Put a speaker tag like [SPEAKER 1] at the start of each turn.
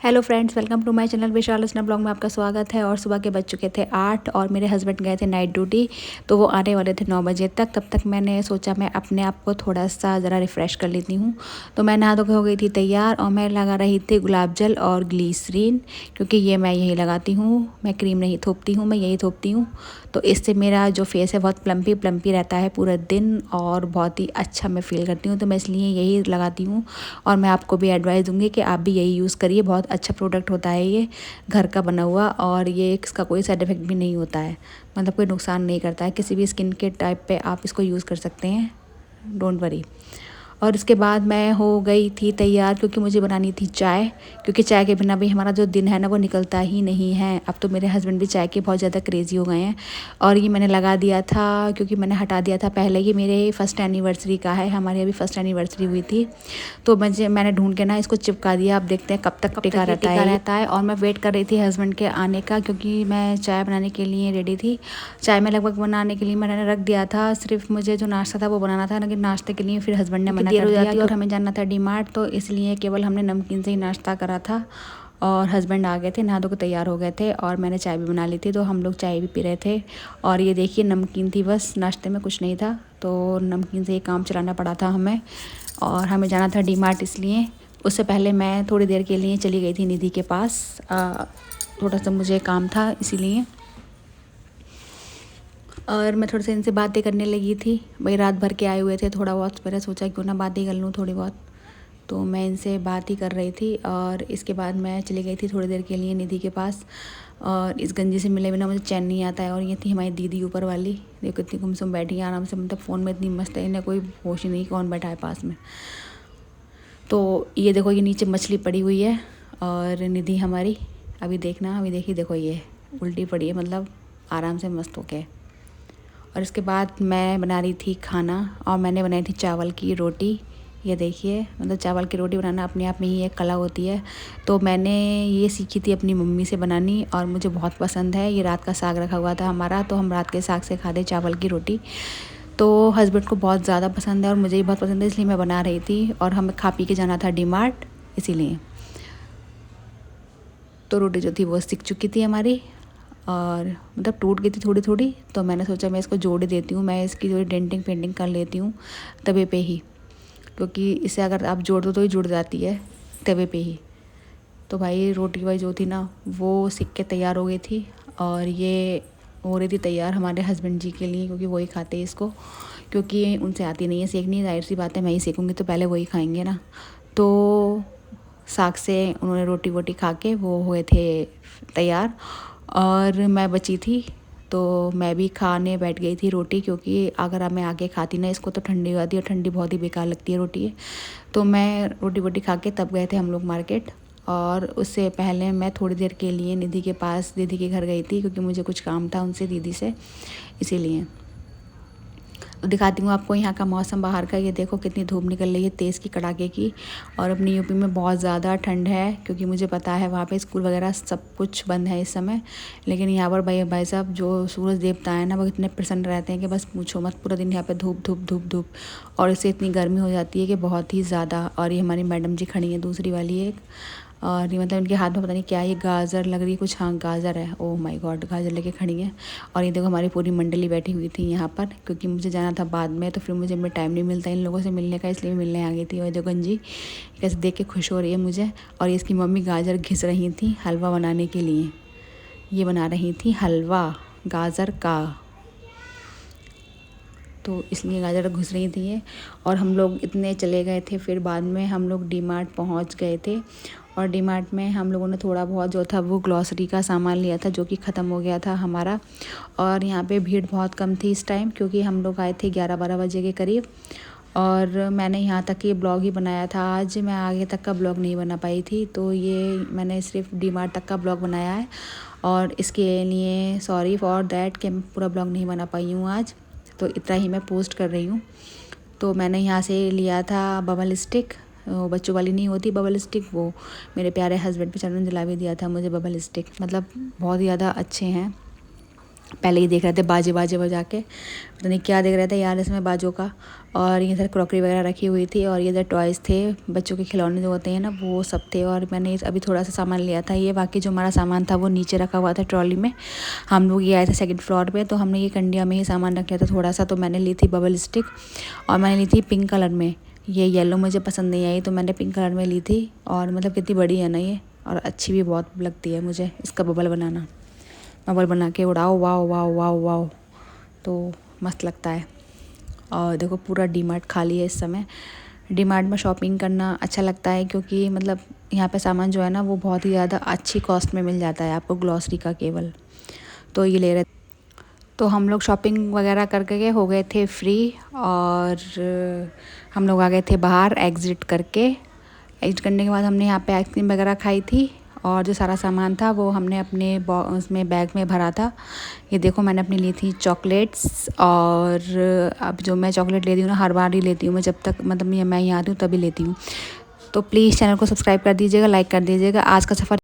[SPEAKER 1] Hello friends, welcome to my channel Vishal Rachna blog में आपका स्वागत है। और सुबह के बज चुके थे 8 और मेरे हस्बैंड गए थे नाइट ड्यूटी, तो वो आने वाले थे 9 बजे तक। तब तक मैंने सोचा मैं अपने आप को थोड़ा सा ज़रा रिफ़्रेश कर लेती हूँ। तो मैं नहा धो के हो गई थी तैयार और मैं लगा रही थी गुलाब जल और ग्लीसरीन, क्योंकि ये मैं यही लगाती हूँ। मैं क्रीम नहीं थोपती हूँ, मैं यही थोपती हूँ। तो इससे मेरा जो फेस है बहुत प्लम्पी प्लम्पी रहता है पूरा दिन और बहुत ही अच्छा मैं फ़ील करती हूँ। तो मैं इसलिए यही लगाती हूँ और मैं आपको भी एडवाइस दूँगी कि आप भी यही यूज़ करिए। बहुत अच्छा प्रोडक्ट होता है ये, घर का बना हुआ, और ये इसका कोई साइड इफ़ेक्ट भी नहीं होता है, मतलब कोई नुकसान नहीं करता है। किसी भी स्किन के टाइप पे आप इसको यूज़ कर सकते हैं, डोंट वरी। और इसके बाद मैं हो गई थी तैयार, क्योंकि मुझे बनानी थी चाय, क्योंकि चाय के बिना भी हमारा जो दिन है ना वो निकलता ही नहीं है। अब तो मेरे हस्बैंड भी चाय के बहुत ज़्यादा क्रेज़ी हो गए हैं। और ये मैंने लगा दिया था, क्योंकि मैंने हटा दिया था पहले। ये मेरे फर्स्ट एनिवर्सरी का है, हमारी अभी फर्स्ट एनिवर्सरी हुई थी, तो मैंने ढूंढ के ना इसको चिपका दिया। अब देखते हैं कब तक टिका रहता है। और मैं वेट कर रही थी हस्बैंड के आने का, क्योंकि मैं चाय बनाने के लिए रेडी थी। चाय में लगभग बनाने के लिए मैंने रख दिया था, सिर्फ मुझे जो नाश्ता था वो बनाना था, लेकिन नाश्ते के लिए फिर हस्बैंड ने मना कर दिया और हमें जाना था डीमार्ट, तो इसलिए केवल हमने नमकीन से ही नाश्ता करा था। और हस्बैंड आ गए थे, नहा धो के तैयार हो गए थे और मैंने चाय भी बना ली थी, तो हम लोग चाय भी पी रहे थे। और ये देखिए नमकीन थी बस, नाश्ते में कुछ नहीं था, तो नमकीन से ही काम चलाना पड़ा था हमें। और हमें जाना था डीमार्ट, इसलिए उससे पहले मैं थोड़ी देर के लिए चली गई थी निधि के पास। थोड़ा सा मुझे काम था इसीलिए, और मैं थोड़ी सी इनसे बातें करने लगी थी। भाई रात भर के आए हुए थे, थोड़ा बहुत मैंने सोचा क्यों ना बातें कर लूँ थोड़ी बहुत, तो मैं इनसे बात ही कर रही थी। और इसके बाद मैं चली गई थी थोड़ी देर के लिए निधि के पास। और इस गंजी से मिले बिना मुझे चैन नहीं आता है। और ये थी हमारी दीदी ऊपर वाली, देखो इतनी गुमसुम बैठी है आराम से, मतलब फ़ोन में इतनी मस्त है, इन्हें कोई होश ही नहीं कौन बैठा है पास में। तो ये देखो ये नीचे मछली पड़ी हुई है, और निधि हमारी अभी देखना, अभी देखिए देखो ये उल्टी पड़ी है, मतलब आराम से मस्त होके। और इसके बाद मैं बना रही थी खाना, और मैंने बनाई थी चावल की रोटी। ये देखिए, मतलब चावल की रोटी बनाना अपने आप में ही एक कला होती है। तो मैंने ये सीखी थी अपनी मम्मी से बनानी, और मुझे बहुत पसंद है। ये रात का साग रखा हुआ था हमारा, तो हम रात के साग से खाते चावल की रोटी। तो हस्बैंड को बहुत ज़्यादा पसंद है और मुझे भी बहुत पसंद है, इसलिए मैं बना रही थी। और हमें खा पी के जाना था डीमार्ट, इसीलिए। तो रोटी जो थी वो सिक चुकी थी हमारी, और मतलब टूट गई थी थोड़ी थोड़ी, तो मैंने सोचा मैं इसको जोड़ देती हूँ, मैं इसकी थोड़ी डेंटिंग पेंटिंग कर लेती हूँ तवे पे ही, क्योंकि इसे अगर आप जोड़ दो तो ही जुड़ जाती है तवे पे ही। तो भाई रोटी वाई जो थी ना वो सिक के तैयार हो गई थी, और ये हो रही थी तैयार हमारे हस्बैंड जी के लिए, क्योंकि वही खाते हैं इसको, क्योंकि उनसे आती नहीं है सेकनी। जाहिर सी बात है, मैं ही सेकूँगी तो पहले वही खाएंगे ना। तो साग से उन्होंने रोटी वोटी खा के वो हुए थे तैयार, और मैं बची थी, तो मैं भी खाने बैठ गई थी रोटी, क्योंकि अगर अब मैं आगे खाती ना इसको तो ठंडी हो जाती है, और ठंडी बहुत ही बेकार लगती है रोटी है। तो मैं रोटी वोटी खा के तब गए थे हम लोग मार्केट। और उससे पहले मैं थोड़ी देर के लिए निधि के पास, दीदी के घर गई थी, क्योंकि मुझे कुछ काम था उनसे, दीदी से, इसीलिए। दिखाती हूँ आपको यहाँ का मौसम बाहर का। ये देखो कितनी धूप निकल रही है, तेज़ की कड़ाके की। और अपनी यूपी में बहुत ज़्यादा ठंड है, क्योंकि मुझे पता है वहाँ पे स्कूल वगैरह सब कुछ बंद है इस समय। लेकिन यहाँ पर भाई साहब जो सूरज देवता है ना वो इतने प्रसन्न रहते हैं कि बस पूछो मत। पूरा दिन यहाँ पे धूप धूप धूप धूप, और इससे इतनी गर्मी हो जाती है कि बहुत ही ज़्यादा। और ये हमारी मैडम जी खड़ी हैं दूसरी वाली एक, और ये मतलब इनके हाथ में पता नहीं क्या, ये गाजर लग रही है कुछ, हाँ गाजर है, ओह माय गॉड, गाजर लेके खड़ी है। और ये देखो हमारी पूरी मंडली बैठी हुई थी यहाँ पर, क्योंकि मुझे जाना था बाद में, तो फिर मुझे में टाइम नहीं मिलता इन लोगों से मिलने का, इसलिए मिलने आ गई थी। और जो गंजी कैसे देख के खुश हो रही है मुझे। और इसकी मम्मी गाजर घिस रही थी हलवा बनाने के लिए, ये बना रही थी हलवा गाजर का, तो इसलिए गाजर घुस रही थी ये। और हम लोग इतने चले गए थे, फिर बाद में हम लोग डीमार्ट पहुंच गए थे। और डीमार्ट में हम लोगों ने थोड़ा बहुत जो था वो ग्लॉसरी का सामान लिया था, जो कि ख़त्म हो गया था हमारा। और यहाँ पे भीड़ बहुत कम थी इस टाइम, क्योंकि हम लोग आए थे 11-12 बजे के करीब। और मैंने यहाँ तक ये ब्लॉग ही बनाया था आज, मैं आगे तक का ब्लॉग नहीं बना पाई थी, तो ये मैंने सिर्फ डीमार्ट तक का ब्लॉग बनाया है। और इसके लिए सॉरी फॉर दैट कि मैं पूरा ब्लॉग नहीं बना पाई हूँ आज, तो इतना ही मैं पोस्ट कर रही हूँ। तो मैंने यहाँ से लिया था बबल स्टिक, वो बच्चों वाली नहीं होती बबल स्टिक, वो मेरे प्यारे हस्बैंड पे चरण दिला भी दिया था मुझे बबल स्टिक, मतलब बहुत ज़्यादा अच्छे हैं। पहले ही देख रहे थे बाजे बाजे बजा के, पता नहीं क्या देख रहे थे यार इसमें बाजों का। और ये इधर क्रॉकरी वगैरह रखी हुई थी और ये इधर टॉयज़ थे, बच्चों के खिलौने जो होते हैं ना वो सब थे। और मैंने अभी थोड़ा सा सामान लिया था, ये बाकी जो हमारा सामान था वो नीचे रखा हुआ था ट्रॉली में। हम लोग ये आए थे सेकंड फ्लोर पे, तो हमने ये कंडिया में ही सामान रख लिया था थोड़ा सा। तो मैंने ली थी बबल स्टिक और मैंने ली थी पिंक कलर में, ये येलो मुझे पसंद नहीं आई तो मैंने पिंक कलर में ली थी। और मतलब कितनी बड़ी है ना ये, और अच्छी भी बहुत लगती है मुझे इसका बबल बनाना। बबल बना के उड़ाओ, वाओ वाओ वाओ वाओ, तो मस्त लगता है। और देखो पूरा डीमार्ट खाली है इस समय। डीमार्ट में शॉपिंग करना अच्छा लगता है क्योंकि मतलब यहाँ पे सामान जो है ना वो बहुत ही ज़्यादा अच्छी कॉस्ट में मिल जाता है आपको, ग्लॉसरी का केवल। तो ये ले रहे, तो हम लोग शॉपिंग वगैरह करके हो गए थे फ्री। और हम लोग आ गए थे बाहर एग्ज़िट करके। एग्ज़िट करने के बाद हमने यहाँ पे आइसक्रीम वगैरह खाई थी और जो सारा सामान था वो हमने अपने उसमें बैग में भरा था। ये देखो मैंने अपनी ली थी चॉकलेट्स। और अब जो मैं चॉकलेट लेती हूँ ना हर बार ही लेती हूँ मैं, जब तक मतलब मैं यहाँ आती हूँ तभी लेती हूँ। तो प्लीज़ चैनल को सब्सक्राइब कर दीजिएगा, लाइक कर दीजिएगा। आज का सफ़र